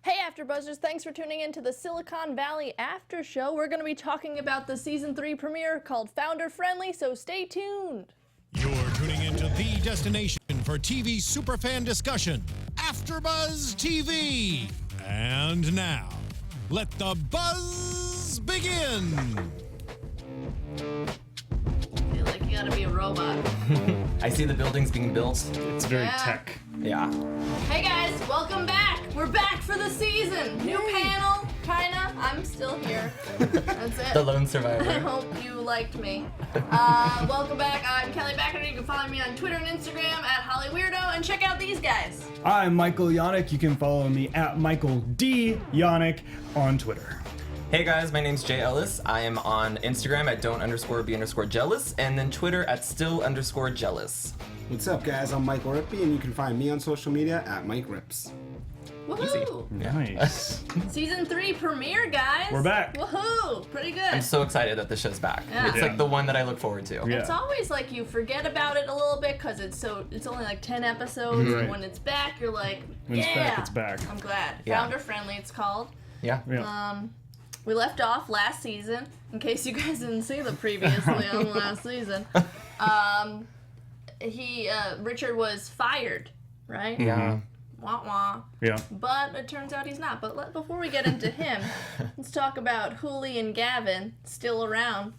Hey AfterBuzzers, thanks for tuning in to the Silicon Valley After Show. We're going to be talking about the Season 3 premiere called Founder Friendly, so stay tuned. You're tuning into the destination for TV superfan discussion, AfterBuzz TV. And now, let the buzz begin. I feel like you gotta be a robot. I see the buildings being built. It's very tech. Yeah. Hey guys, welcome back. We're back for the season. New panel, kinda. I'm still here. That's it. The lone I survivor. hope you liked me. Welcome back. I'm Kelly McInerney. You can follow me on Twitter and Instagram at HollyWeirdo, and check out these guys. I'm Michael Janak. You can follow me at Michael D. Janak on Twitter. Hey guys, my name's Jay Ellis. I am on Instagram at don't_be_jealous and then Twitter at still_jealous. What's up, guys? I'm Michael Rippe, and you can find me on social media at Mike Rips. Woohoo! Nice. Season 3 premiere, guys. We're back. Woohoo! Pretty good. I'm so excited that the show's back. Yeah. It's like the one that I look forward to. Yeah. It's always like you forget about it a little bit because it's only like 10 episodes, Right. and when it's back, you're like, When it's yeah, back, it's back. I'm glad. Yeah. Founder Friendly, it's called. Yeah. Yeah. We left off last season, in case you guys didn't see the previously on last season. Richard was fired, right? Yeah. Wah wah. Yeah. But it turns out he's not. But before we get into him, let's talk about Hooli and Gavin, still around.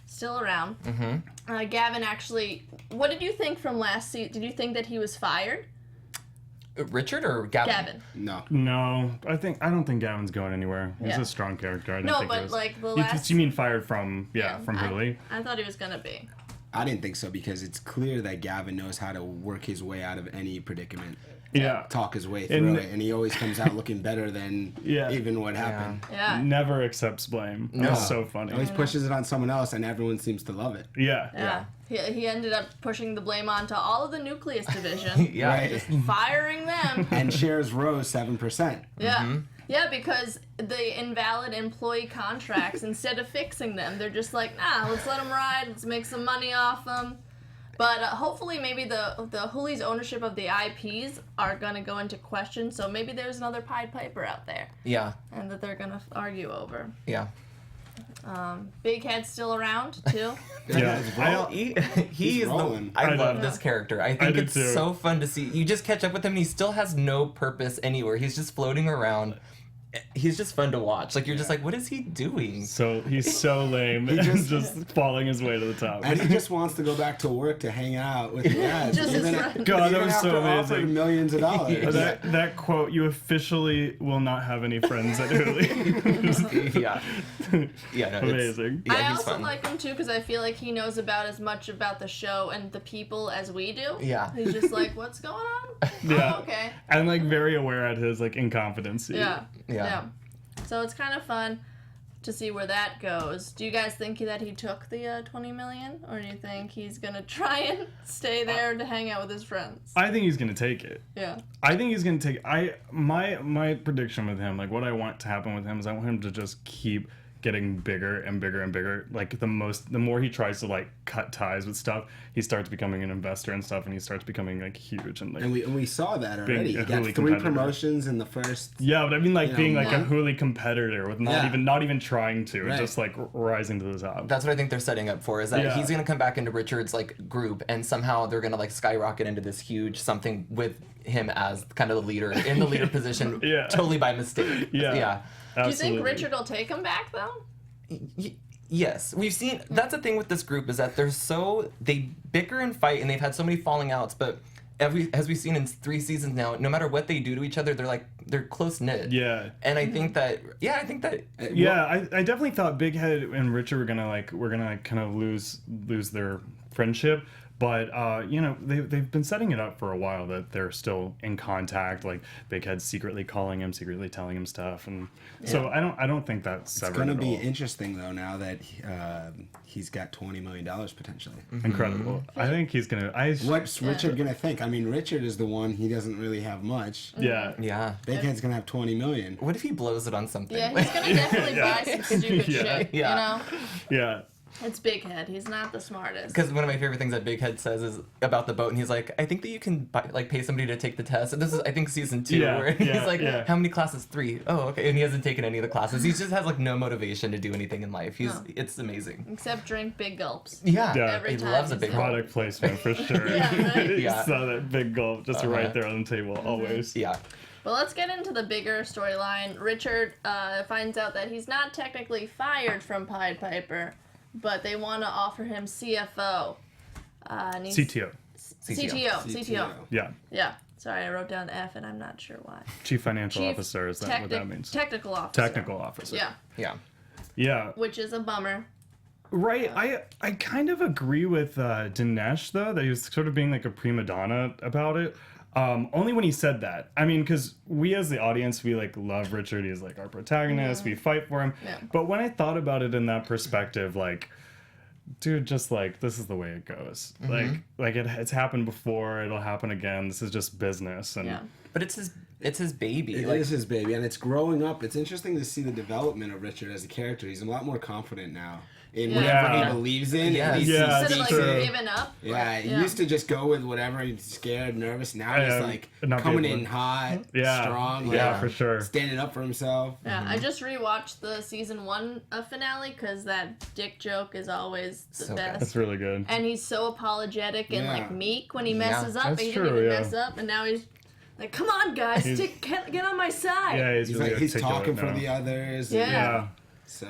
Mm-hmm. Gavin actually, what did you think from last season? Did you think that he was fired? Richard or Gavin? Gavin. No. No, I don't think Gavin's going anywhere. He's Yeah. a strong character. I don't No, think but he was. like the You- last. You mean fired from from Hooli? I thought he was gonna be. I didn't think so because it's clear that Gavin knows how to work his way out of any predicament, Yeah. talk his way through And- it, and he always comes out looking better than Yeah. even what happened. Yeah. Never accepts blame. No. That's so funny. Always pushes it on someone else, and everyone seems to love it. Yeah. Yeah. He ended up pushing the blame onto all of the nucleus division. Yeah. Right. Firing them. And shares rose 7%. Yeah. Yeah, because the invalid employee contracts, instead of fixing them, they're just like, nah, let's let them ride, let's make some money off them. But hopefully maybe the Hooli's ownership of the IPs are going to go into question, so maybe there's another Pied Piper out there, Yeah. and that they're going to argue over. Yeah. Big Head's still around, too. Yeah. He's rolling. I I love know. this character. I think do it's too. so fun to see. You just catch up with him and he still has no purpose anywhere. He's just floating around. He's just fun to watch. Like, you're just like, what is he doing? So he's so lame. He's just falling his way to the top. And he just wants to go back to work to hang out with the guys. Just his friends. God, that even was after so offered amazing. millions of dollars. That quote, you officially will not have any friends at Hooli. Yeah. Yeah, no, Amazing. Yeah, I he's also fun. like him, too, because I feel like he knows about as much about the show and the people as we do. Yeah. He's just like, what's going on? Yeah. Oh, okay. And like very aware at his like incompetency. Yeah. Yeah. So it's kind of fun to see where that goes. Do you guys think that he took the 20 million, or do you think he's gonna try and stay there to hang out with his friends? I think he's gonna take it. Yeah. I think he's gonna take. My prediction with him, like what I want to happen with him, is I want him to just keep getting bigger and bigger and bigger. Like the more he tries to like cut ties with stuff, he starts becoming an investor and stuff, and he starts becoming like huge and like. And we saw that already. a He got Hooli 3 competitor. promotions in the first. Yeah, but I mean like You know, being like a yeah. Hooli competitor with not even trying to, Right. just like rising to the top. That's what I think they're setting up for, is that Yeah. he's going to come back into Richard's like group and somehow they're going to like skyrocket into this huge something with him as kind of the leader in the leader position Yeah. totally by mistake. Yeah. Yeah. Do you Absolutely. think Richard will take him back though? Yes, we've seen. That's the thing with this group, is that they bicker and fight, and they've had so many falling outs. But as we've seen in 3 seasons now, no matter what they do to each other, they're close knit. Yeah. And I think that Yeah, I definitely thought Big Head and Richard were gonna kind of lose their friendship, but they've been setting it up for a while that they're still in contact. Like Big Head's secretly calling him, secretly telling him stuff, and so I don't think that's It's severed going to at be all. interesting though now that he's got $20 million potentially. Incredible. I think he's gonna. What's Richard gonna think? I mean, Richard is the one. He doesn't really have much. Yeah. yeah. Big Head's gonna have 20 million. What if he blows it on something? Yeah, he's gonna definitely Yeah. buy some stupid Yeah. shit. Yeah. You know. Yeah. It's Bighead. He's not the smartest. Because one of my favorite things that Bighead says is about the boat, and he's like, I think that you can pay somebody to take the test. And this is, I think, season 2, where he's like, how many classes? 3. Oh, okay. And he hasn't taken any of the classes. He just has like no motivation to do anything in life. It's amazing. Except drink big gulps. Yeah. Every He time loves a big gulp. Product placement for sure. Right? You saw that big gulp just right there on the table, always. Yeah. Well, let's get into the bigger storyline. Richard finds out that he's not technically fired from Pied Piper, but they want to offer him CFO. And he's CTO. CTO. Yeah. Yeah. Sorry, I wrote down F and I'm not sure why. Chief Financial Officer, is that what that means? Technical officer. Technical officer. Yeah. Yeah. Yeah. Which is a bummer. Right. I kind of agree with Dinesh, though, that he was sort of being like a prima donna about it. Only when he said that. I mean, because we as the audience, we like love Richard. He's like our protagonist. We fight for him. Yeah. But when I thought about it in that perspective, like, dude, just like, this is the way it goes. Like it's happened before. It'll happen again. This is just business. And But it's his baby. It is his baby, and it's growing up. It's interesting to see the development of Richard as a character. He's a lot more confident now in whatever he believes in. Yes. At least Yeah, Instead of he's like true. giving up. Yeah, he used to just go with whatever. He's scared, nervous. Now he's like not coming be able in to- hot, strong. Yeah, like, for sure. standing up for himself. Yeah, I just rewatched the season 1 finale because that dick joke is always the So best. That's really good. And he's so apologetic and like meek when he messes up. That's He true, didn't even yeah. mess up, and now he's like, "Come on, guys, get on my side." Yeah, He's really like he's articulate talking now. for the others. Yeah. Yeah.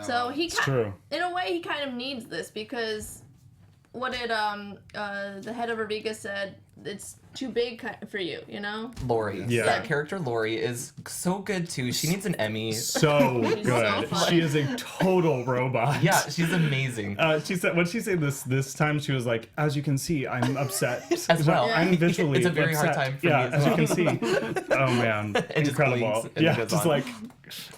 So he true. in a way he kind of needs this because what did the head of Erviga said, it's too big for you, you know? Lori. Yeah. That character Lori is so good too. She needs an Emmy. So She's so good. funny. She is a total robot. Yeah, she's amazing. She said, what did she say this time? She was like, as you can see, I'm upset. As well. I'm visually It's a very hard upset. time for me yeah, as as well. you can see. Oh man, And just incredible. blinks and Yeah, goes just on. like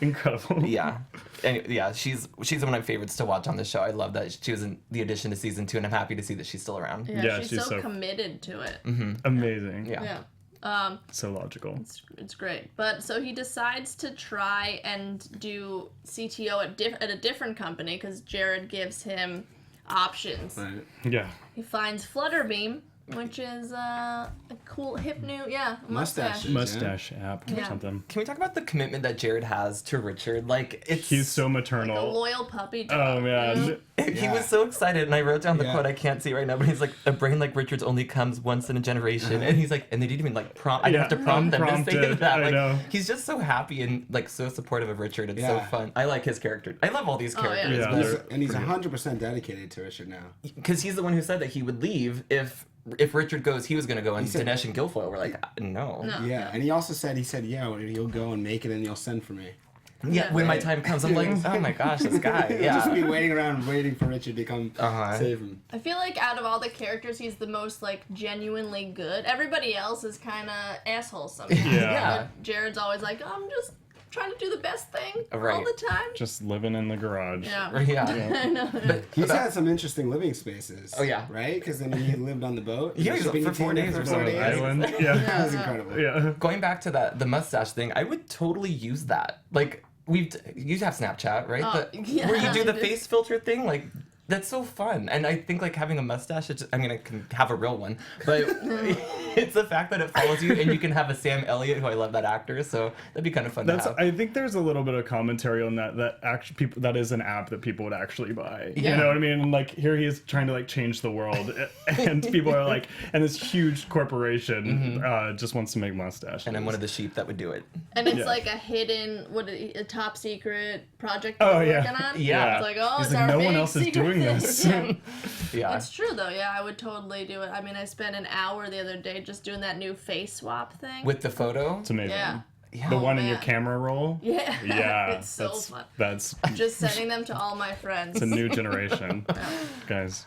incredible. Yeah. And yeah, she's one of my favorites to watch on the show. I love that she was in the addition to season 2, and I'm happy to see that she's still around. Yeah, she's she's so so- committed to it. Amazing. Yeah. Yeah. So logical. It's great. But so he decides to try and do CTO at a different company because Jared gives him options. Right. Yeah. He finds Flutterbeam, which is a cool hip new mustache. Mustaches. Mustache app or Yeah. something. Can we talk about the commitment that Jared has to Richard? Like, it's He's so A maternal. loyal puppy dog. Oh man. He was so excited, and I wrote down the Yeah. quote. I can't see it right now, but he's like, "A brain like Richard's only comes once in a generation," and he's like, and they didn't even like prompt. I didn't have to prompt them to say unprompted, that. I Like, know. he's just so happy and like so supportive of Richard. It's so Yeah. fun. I like his character. I love all these Oh, yeah. characters, Yeah. He's 100% dedicated to Richard now. because he's the one who said that he would leave if Richard goes. He was going to go, and said- Dinesh and Guilfoyle were like, "No." No. Yeah, and he also said, yeah, you'll go and make it, and you'll send for me. Yeah, when my time comes, I'm like, "Oh my gosh, this guy." He'll just be Yeah. waiting around, waiting for Richard to come save him. I feel like out of all the characters, he's the most like genuinely good. Everybody else is kind of assholes sometimes. Yeah. But Jared's always like, I'm just trying to do the best thing all Right. the time. Just living in the garage. Yeah. Yeah. I know. But He's about- had some interesting living spaces. Oh, yeah. Right? Because then he lived on the boat. Yeah, he was shipping for 4 container days or for 4 something. days. Island. That Yeah. was incredible. Yeah. going back to the mustache thing, I would totally use that. Like you have Snapchat, right? Oh, yeah, where you do the I do. face filter thing, like that's so fun. And I think like having a mustache, I mean, I can have a real one, but it's the fact that it follows you, and you can have a Sam Elliott, who I love that actor, so that'd be kind of fun That's. to have. I think there's a little bit of commentary on that. That actually, people. That is an app that people would actually buy. Yeah. You know what I mean? And like here he is trying to like change the world, and people are like, and this huge corporation just wants to make mustaches. And I'm one of the sheep that would do it. And it's Yeah. like a hidden, a top secret project Oh, we're yeah. working on. Yeah. It's like, oh, He's it's like, our no one big else is secret doing thing. this. Yeah. Yeah. It's true though, yeah, I would totally do it. I mean, I spent an hour the other day just doing that new face swap thing. With the photo. It's amazing. Yeah. Yeah. The Oh, one in your man. camera roll. Yeah. Yeah. It's so fun. That's Just sending them to all my friends. it's a new generation, guys.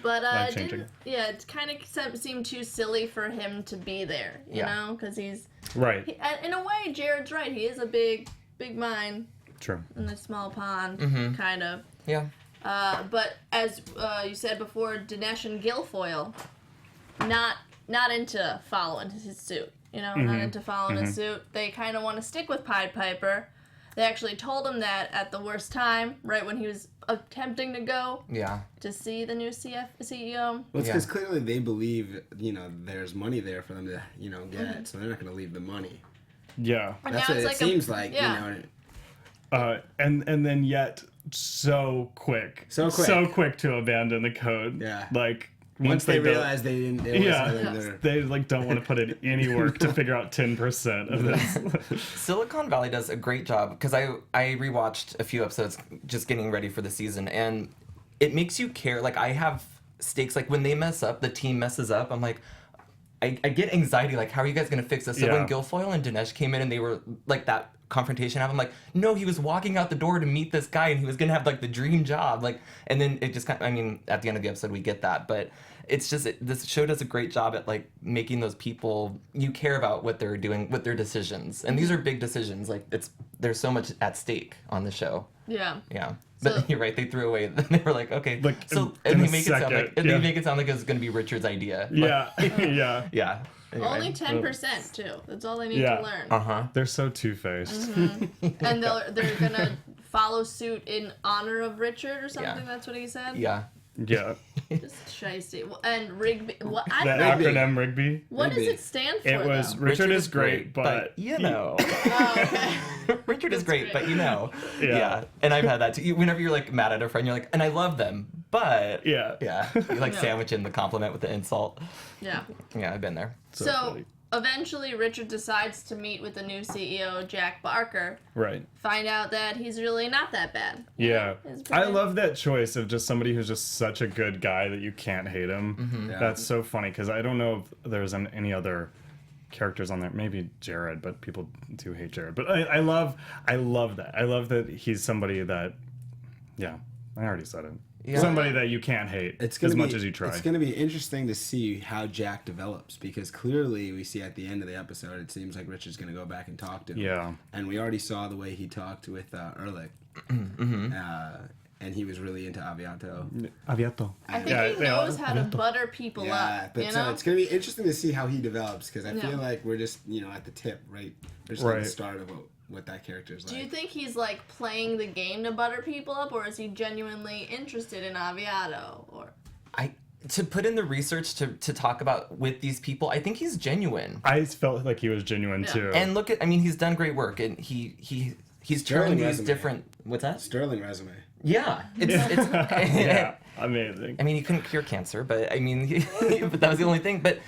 But Life-changing. it kind of seemed too silly for him to be there, you Yeah. know, because Right. in a way, Jared's right. He is a big mind True. in a small pond, kind of. Yeah. But as you said before, Dinesh and Guilfoyle, not into following his suit. You know, not into following his suit. They kind of want to stick with Pied Piper, they actually told him that at the worst time, right when he was attempting to go to see the new CEO. Well, it's because clearly they believe, there's money there for them to, get, so they're not going to leave the money. Yeah. But That's now what it's it seems like, And then yet so quick to abandon the code. Yeah. Like once they realize they didn't. They like don't want to put in any work to figure out 10% of this. Silicon Valley does a great job because I rewatched a few episodes just getting ready for the season, and it makes you care. Like I have stakes. Like when they mess up, the team messes up. I'm like, I get anxiety. Like how are you guys gonna fix this? So when Guilfoyle and Dinesh came in and they were like that confrontation happened, I'm like, no, he was walking out the door to meet this guy and he was gonna have like the dream job. Like, and then it just kind of, I mean, at the end of the episode we get that, but it's just this show does a great job at like making those people you care about what they're doing with their decisions, and these are big decisions. Like there's so much at stake on the show. Yeah. But so, you're right. They threw away. They were like, okay. Like, so and they make it sound like it was going to be Richard's idea. Yeah. Yeah. Anyway. Only 10% too. That's all they need to learn. They're so two-faced. And they're gonna follow suit in honor of Richard or something. Yeah. That's what he said. Yeah. Just shiesty. And Rigby. What? I don't know. Acronym Rigby. What does it stand for? It was Richard is great, but you know. Oh, okay. Richard is great, but you know. Yeah. And I've had that too. Whenever you're like mad at a friend, you're like, and I love them, but you like sandwich in the compliment with the insult. Yeah, I've been there. So eventually Richard decides to meet with the new CEO, Jack Barker. Right. Find out that he's really not that bad. Yeah. I love that choice of just somebody who's just such a good guy that you can't hate him. Mm-hmm. Yeah. That's so funny because I don't know if there's any other characters on there. Maybe Jared, but people do hate Jared. But I love that. I love that he's somebody that, I already said it. Yeah. Somebody that you can't hate as much as you try. It's going to be interesting to see how Jack develops because clearly we see at the end of the episode it seems like Richard's going to go back and talk to him. Yeah. And we already saw the way he talked with Erlich. Mm-hmm. And he was really into Aviato. I think he knows how to butter people up. But so it's going to be interesting to see how he develops because I feel like we're just, at the tip, right? We're just at the start of what that character is like. Do you think he's like playing the game to butter people up, or is he genuinely interested in Aviato? Or to put in the research to talk about with these people, I think he's genuine. I felt like he was genuine too. And look at, he's done great work, and he's turned these different. What's that? Sterling resume. Yeah, it's amazing. He couldn't cure cancer, but but that was the only thing. But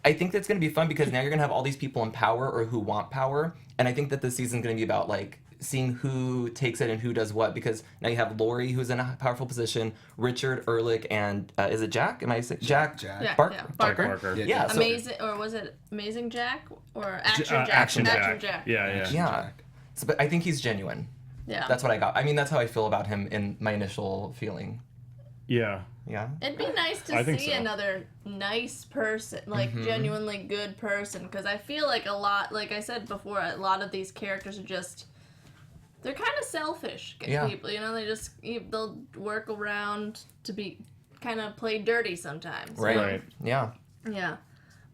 I think that's going to be fun because now you're going to have all these people in power or who want power, and I think that this season's going to be about like seeing who takes it and who does what. Because now you have Lori, who's in a powerful position, Richard, Erlich, and is it Jack? Am I saying Jack? Yeah, Barker. Yeah. Amazing, or was it Amazing Jack or Action Jack? Action Jack. Yeah. So, but I think he's genuine. Yeah. That's what I got. That's how I feel about him in my initial feeling. Yeah. It'd be nice to see another nice person, like genuinely good person, because I feel like a lot, like I said before, a lot of these characters are just, they're kind of selfish people, they'll work around to be kind of play dirty sometimes. Right. Yeah.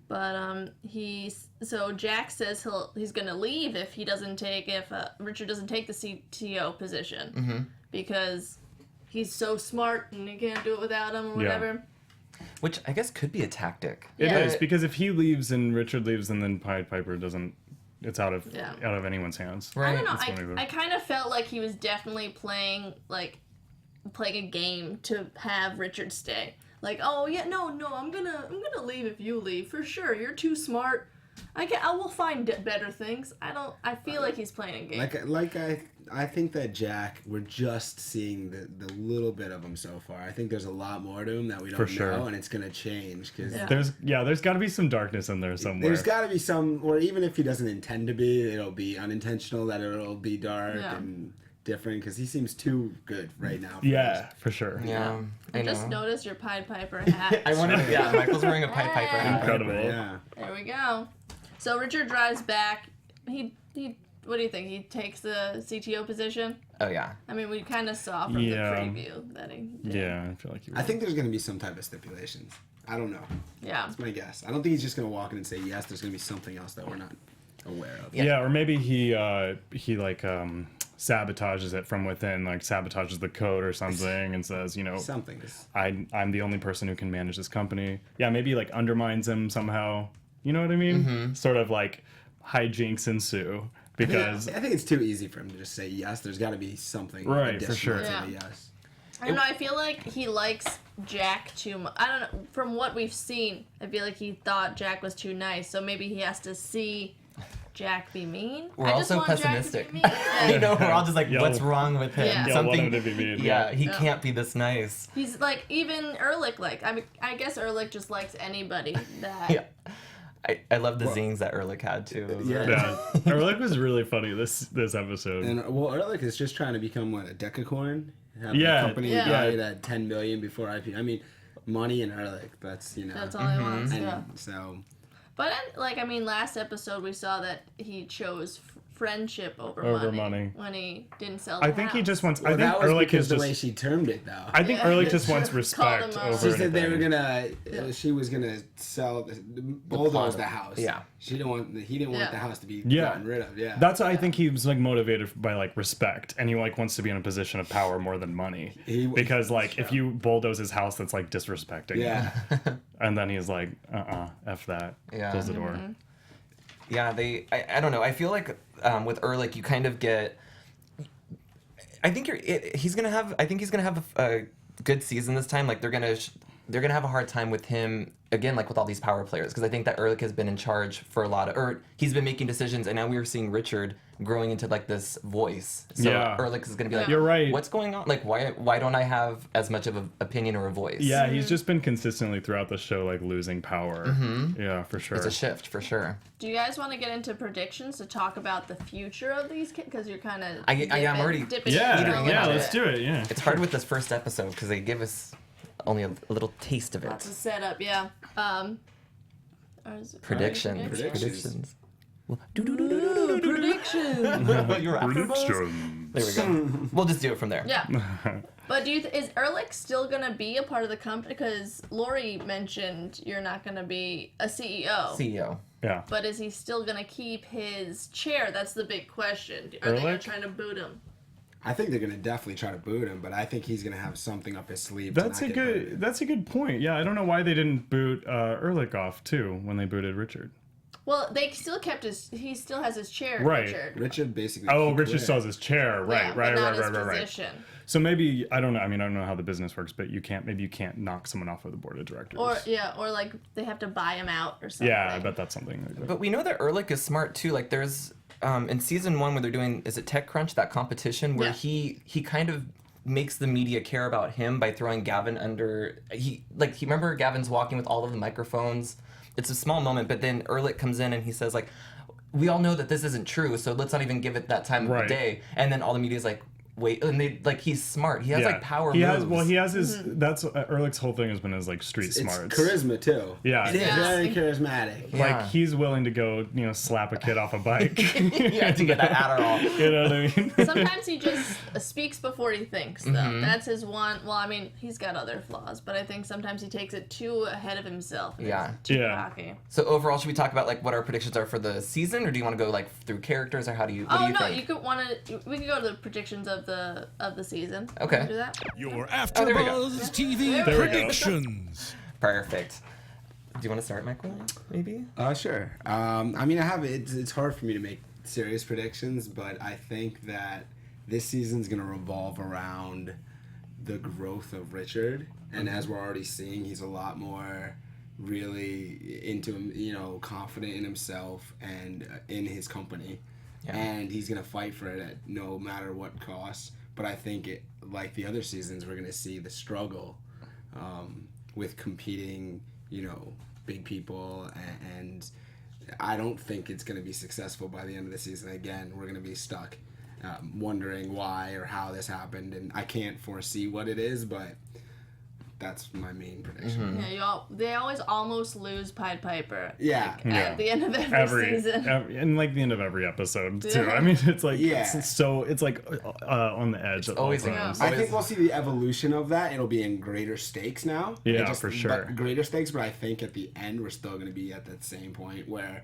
But so Jack says he's gonna leave if Richard doesn't take the CTO position because he's so smart and he can't do it without him or whatever. Which I guess could be a tactic. It is, because if he leaves and Richard leaves and then Pied Piper doesn't, it's out of anyone's hands. Right. I don't know. I kind of felt like he was definitely playing a game to have Richard stay. Like, oh yeah, no, I'm gonna leave if you leave for sure. You're too smart. I will find better things. I feel like he's playing a game. I think that Jack, we're just seeing the little bit of him so far. I think there's a lot more to him that we don't know, and it's gonna change because there's got to be some darkness in there somewhere. There's got to be some, or even if he doesn't intend to be, it'll be unintentional. That it'll be dark and different because he seems too good right now. For sure. Yeah, I just noticed your Pied Piper hat. I wanted. Yeah, Michael's wearing a Pied Piper hat. Incredible. Yeah. There we go. So Richard drives back. He. What do you think? He takes the CTO position? Oh yeah. We kind of saw from the preview that he did. Yeah, I feel like he would. I think there's gonna be some type of stipulations. I don't know. Yeah. That's my guess. I don't think he's just gonna walk in and say yes. There's gonna be something else that we're not aware of. Yeah, or maybe he sabotages it from within, like sabotages the code or something, and says, you know, something. I'm the only person who can manage this company. Yeah, maybe like undermines him somehow. You know what I mean? Sort of like hijinks ensue because I think it's too easy for him to just say yes. There's got to be something Right, for additional sure. to Yeah. the yes. I don't know. I feel like he likes Jack too much. I don't know. From what we've seen, I feel like he thought Jack was too nice. So maybe he has to see Jack be mean. We're I also just want pessimistic. Jack to be mean. You know, we're all just like, Yeah. what's wrong with him? Yeah. yeah, want him to be mean. Yeah, he can't be this nice. He's like, even Erlich, like, I mean, I guess Erlich just likes anybody that. Yeah. I love the zings that Erlich had too. It was Yeah. really- Yeah, Erlich was really funny this episode. And well, Erlich is just trying to become a decacorn. Have Yeah, the company yeah. valued at 10 million before IP. I mean, money and Erlich. That's That's all he wants. And Yeah. so But like, I mean, last episode we saw that he chose friendship over money when he didn't sell. The I think he house. just wants. well, I think that was Erlich because is the just. way she termed it, though. I think Yeah. Erlich just wants Called respect him out. over She said they were anything. gonna. She was gonna sell, bulldoze the house. Yeah. She didn't want. He didn't want Yeah. the house to be Yeah. gotten rid of. Yeah. That's why I think he was like motivated by like respect, and he like wants to be in a position of power more than money. Because like if you bulldoze his house, that's like disrespecting. yeah. him. And then he's like, f that. Yeah. Close the door. Yeah, I don't know. I feel like with Erlich, you kind of get. I think he's gonna have a good season this time. Like they're gonna have a hard time with him again, like with all these power players, because I think that Erlich has been in charge for a lot of, or he's been making decisions, and now we are seeing Richard growing into like this voice. So Yeah. Erlich is gonna be like, You're right. What's going on? Like why don't I have as much of an opinion or a voice? Yeah, he's just been consistently throughout the show like losing power. Yeah, for sure. It's a shift for sure. Do you guys want to get into predictions to talk about the future of these kids? Because you're kind of. I'm already dipping Yeah, Petering in yeah, on let's it. do it. Yeah. It's hard with this first episode because they give us only a little taste of Lots it. of setup, yeah. Predictions. Predictions. Prediction. You're AfterBuzz? There we go. We'll just do it from there. Yeah. But is Erlich still gonna be a part of the company? Because Lori mentioned you're not gonna be a CEO. CEO. Yeah. But is he still gonna keep his chair? That's the big question. Are they Erlich? trying to boot him? I think they're gonna definitely try to boot him, but I think he's gonna have something up his sleeve. That's to a not get good. booted. That's a good point. Yeah, I don't know why they didn't boot Erlich off too when they booted Richard. Well, they still kept he still has his chair, Right. Richard. Richard basically. Oh, kicked Richard Blair. still has his chair. Right, Yeah, right, but not right, his right. position. So maybe I don't know. I mean, I don't know how the business works, but you can't knock someone off of the board of directors. Or like they have to buy him out or something. Yeah, I bet that's something like that. But we know that Erlich is smart too. Like there's in season 1 where they're doing, is it TechCrunch, that competition where Yeah. he kind of makes the media care about him by throwing Gavin under. He remember Gavin's walking with all of the microphones. It's a small moment, but then Erlich comes in and he says like, we all know that this isn't true, so let's not even give it that time of Right. the day. And then all the media's like, wait, and they like, he's smart. He has like power he moves. He has his. That's Erlich's whole thing has been his like street It's smarts. charisma too. Yeah. It's It is. very charismatic. Yeah. Like he's willing to go, slap a kid off a bike. Yeah, to get that Adderall. You know what I mean? Sometimes he just speaks before he thinks, though. Mm-hmm. That's his one. Well, I mean, he's got other flaws, but I think sometimes he takes it too ahead of himself. and Yeah. is Too Yeah. cocky. So overall, should we talk about like what our predictions are for the season, or do you want to go like through characters, or how do you? What do you think? you could we could go to the predictions of the season. Okay. Wanna do that? Your there we go. AfterBuzz TV There we go. predictions. Perfect. Do you want to start, Michael? Maybe. Sure. I mean, it's hard for me to make serious predictions, but I think that this season's gonna revolve around the growth of Richard, and as we're already seeing, he's a lot more really into him, confident in himself and in his company, and he's gonna fight for it at no matter what cost. But I think like the other seasons, we're gonna see the struggle with competing, big people, and I don't think it's going to be successful by the end of the season. Again, we're going to be stuck wondering why or how this happened, and I can't foresee what it is, but that's my main prediction. Yeah, they always almost lose Pied Piper. Yeah. Like, at the end of every season. And like the end of every episode too. Yeah. I mean, it's like Yeah. it's like on the edge. At all always- times. I think we'll see the evolution of that. It'll be in greater stakes now. Yeah, for sure. Greater stakes, but I think at the end we're still going to be at that same point where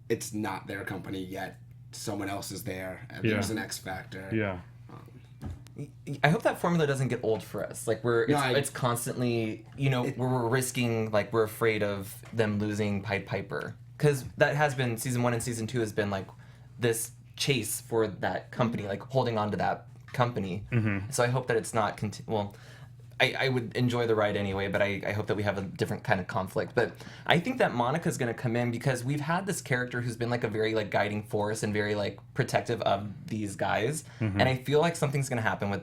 it's not their company yet. someone else is there, and there's an X factor. Yeah. I hope that formula doesn't get old for us. Like it's constantly, we're risking, like we're afraid of them losing Pied Piper, because that has been season 1 and season 2 has been like this chase for that company, like holding on to that company. So I hope that it's not I would enjoy the ride anyway, but I hope that we have a different kind of conflict. But I think that Monica's going to come in because we've had this character who's been like a very like guiding force and very like protective of these guys. And I feel like something's going to happen with,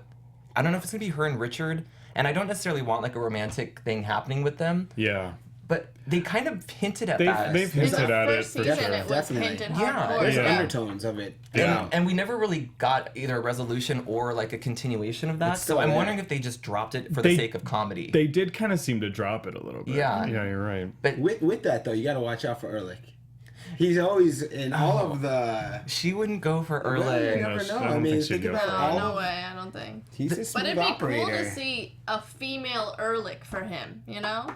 I don't know if it's going to be her and Richard, and I don't necessarily want like a romantic thing happening with them. Yeah. But they kind of hinted at that. They've hinted at it for for sure. It was hinted hardcore. There's Yeah. undertones of it. And we never really got either a resolution or like a continuation of that. So I'm wondering if they just dropped it for the sake of comedy. They did kind of seem to drop it a little bit. Yeah. Yeah, you're right. But with that though, you got to watch out for Erlich. He's always in all of the. She wouldn't go for Well, Erlich. you never know. I don't think she'd go about for all. No way, I don't think. He's a But smooth it'd be operator. cool to see a female Erlich for him,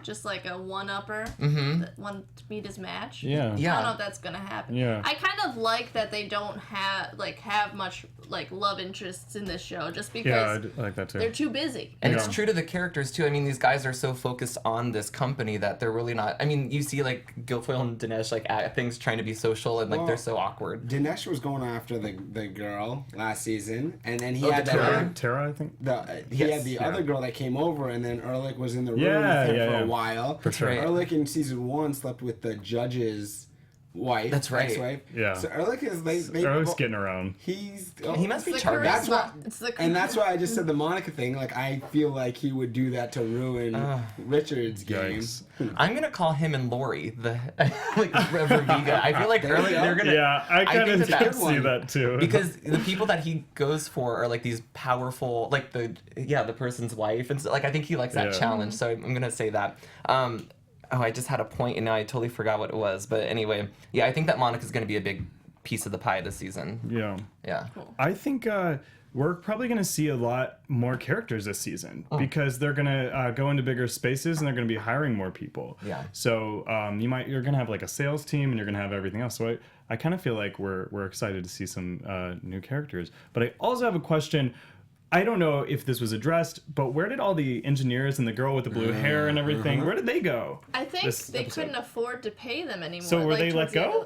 just like a one-upper that want to meet his match. Yeah. I don't know if that's gonna happen. Yeah. I kind of like that they don't have much like love interests in this show, just Yeah, because I like that too. they're too busy. And Yeah. it's true to the characters too. I mean, these guys are so focused on this company that they're really not. I mean, you see like Guilfoyle and Dinesh like at things trying to be social and like they're so awkward. Dinesh was going after the girl last season, and then he Oh, had the that. Tara, I think. He had the other girl that came over, and then Erlich was in the room Yeah, with him yeah, for yeah. a while. For sure. Right. Erlich in season 1 slept with the judge's wife. That's right. Ex-wife. Yeah. So Erlich is they Erlich's getting around. He's He must be It's the charming. That's why, charisma. It's the and that's why I just said the Monica thing. Like I feel like he would do that to ruin Richard's game. Yikes. I'm gonna call him and Lori the like Verviga. I feel like There you Erlich, go. they're gonna. Yeah, I kind think of that can that's see one. that too. Because the people that he goes for are like these powerful, like the person's wife, and so, like I think he likes that Yeah. challenge. So I'm gonna say that. I just had a point and now I totally forgot what it was. But anyway, yeah, I think that Monica's gonna be a big piece of the pie this season. Yeah. Yeah. I think we're probably going to see a lot more characters this season because they're going to go into bigger spaces and they're going to be hiring more people. Yeah. So you're going to have like a sales team and you're going to have everything else. So I kind of feel like we're excited to see some new characters. But I also have a question. I don't know if this was addressed, but where did all the engineers and the girl with the blue hair and everything, where did they go? I think this they episode? couldn't afford to pay them anymore. So were they towards let the end go?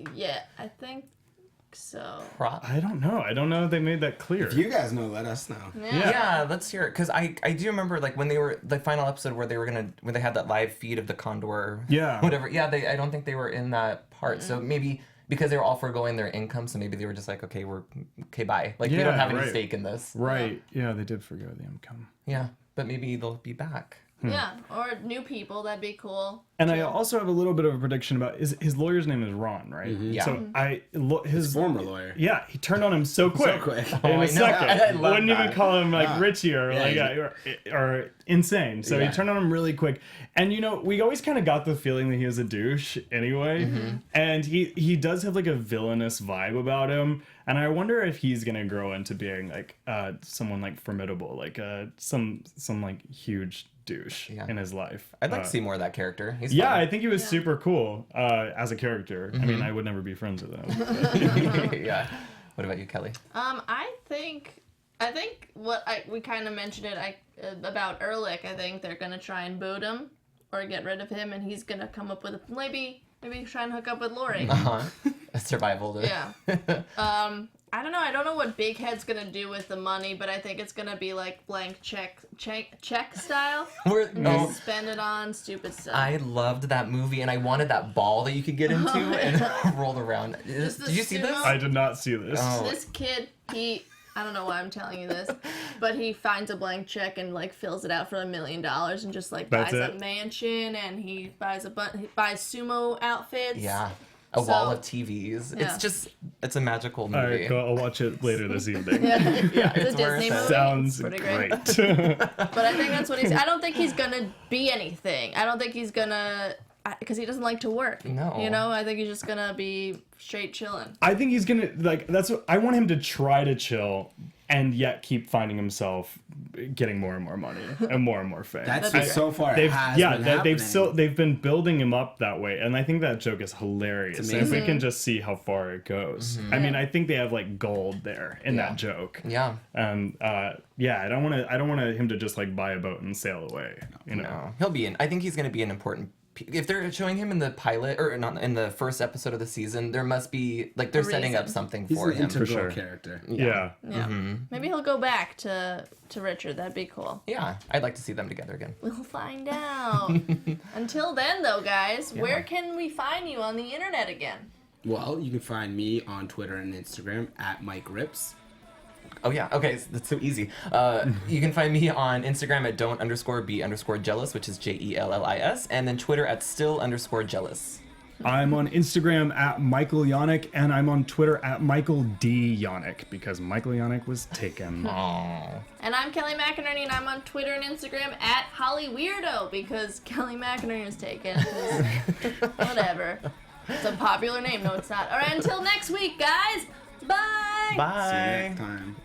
of- Yeah, I think so. I don't know. I don't know if they made that clear. If you guys know, let us know. Yeah, let's hear it. Because I do remember like when they were the final episode where when they had that live feed of the Condor. Yeah. Whatever. Yeah, I don't think they were in that part. So maybe because they were all foregoing their income, so maybe they were just like, okay, bye. Like we don't Yeah, have any right. stake in this. Right. Yeah, they did forgo the income. Yeah, but maybe they'll be back. Yeah, or new people, that'd be cool. And I also have a little bit of a prediction about his lawyer's name is Ron, right? Yeah. So his Former lawyer. Yeah, he turned on him so quick. quick. In Oh, I know. a second. I love Wouldn't even that. call him like Richie or Yeah, or insane. So Yeah. he turned on him really quick. And we always kind of got the feeling that he was a douche anyway. And he does have like a villainous vibe about him. And I wonder if he's gonna grow into being like someone like formidable, like some like huge douche in his life. I'd like to see more of that character. He's Yeah, fun. I think he was super cool as a character. I mean, I would never be friends with him. Yeah. What about you, Kelly? I think we kind of mentioned it about Erlich. I think they're gonna try and boot him or get rid of him, and he's gonna come up with maybe try and hook up with Lori. Survival. Yeah. I don't know. I don't know what Big Head's gonna do with the money, but I think it's gonna be like blank check style. Just spend it on stupid stuff. I loved that movie, and I wanted that ball that you could get into and roll around. Did you see this? I did not see this. Oh. This kid, I don't know why I'm telling you this, but he finds a blank check and like fills it out for $1 million and just like That's buys it? a mansion and he buys sumo outfits. Yeah. A wall So- of TVs. Yeah. It's a magical All movie. right, cool. I'll watch it later this evening. Yeah, it's it's a worth Disney it. movie. Sounds It's pretty great. But I think that's what I don't think he's gonna be anything. I don't think he's gonna, because he doesn't like to work. No. I think he's just gonna be straight chilling. I think he's gonna that's what I want him to try to chill, and yet keep finding himself getting more and more money and more fame. That's so far. They've, it has been happening. they've been building him up that way, and I think that joke is hilarious. It's And if we amazing. can just see how far it goes, I mean, I think they have like gold there in that joke. Yeah. Yeah, I don't want him to just like buy a boat and sail away. You know, No, he'll be in. I think he's going to be an important. If they're showing him in the pilot or not in the first episode of the season, there must be like they're setting up something He's for an him. integral sure. character. yeah. Yeah. Maybe he'll go back to Richard. That'd be cool. Yeah, I'd like to see them together again. We'll find out. Until then, though, guys, where can we find you on the internet again? Well, you can find me on Twitter and Instagram at Mike Rips. Oh yeah, okay, that's so easy. You can find me on Instagram at don't_be_jealous, which is JELLIS, and then Twitter at still_jealous. I'm on Instagram at Michael Yannick, and I'm on Twitter at Michael D Yannick because Michael Yannick was taken. And I'm Kelly McInerney, and I'm on Twitter and Instagram at Holly Weirdo because Kelly McInerney is taken. 'Cause whatever. It's a popular name. No, it's not. All right, until next week, guys. Bye. Bye. See you next time.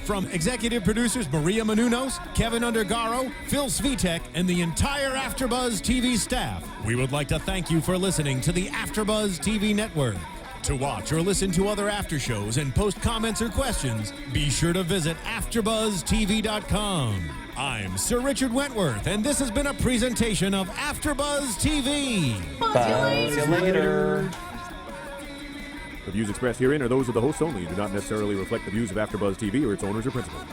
From executive producers Maria Menounos, Kevin Undergaro, Phil Svitek, and the entire AfterBuzz TV staff, we would like to thank you for listening to the AfterBuzz TV network. To watch or listen to other after shows and post comments or questions, be sure to visit AfterBuzzTV.com. I'm Sir Richard Wentworth, and this has been a presentation of AfterBuzz TV. Buzz you later. The views expressed herein are those of the hosts only and do not necessarily reflect the views of AfterBuzz TV or its owners or principals.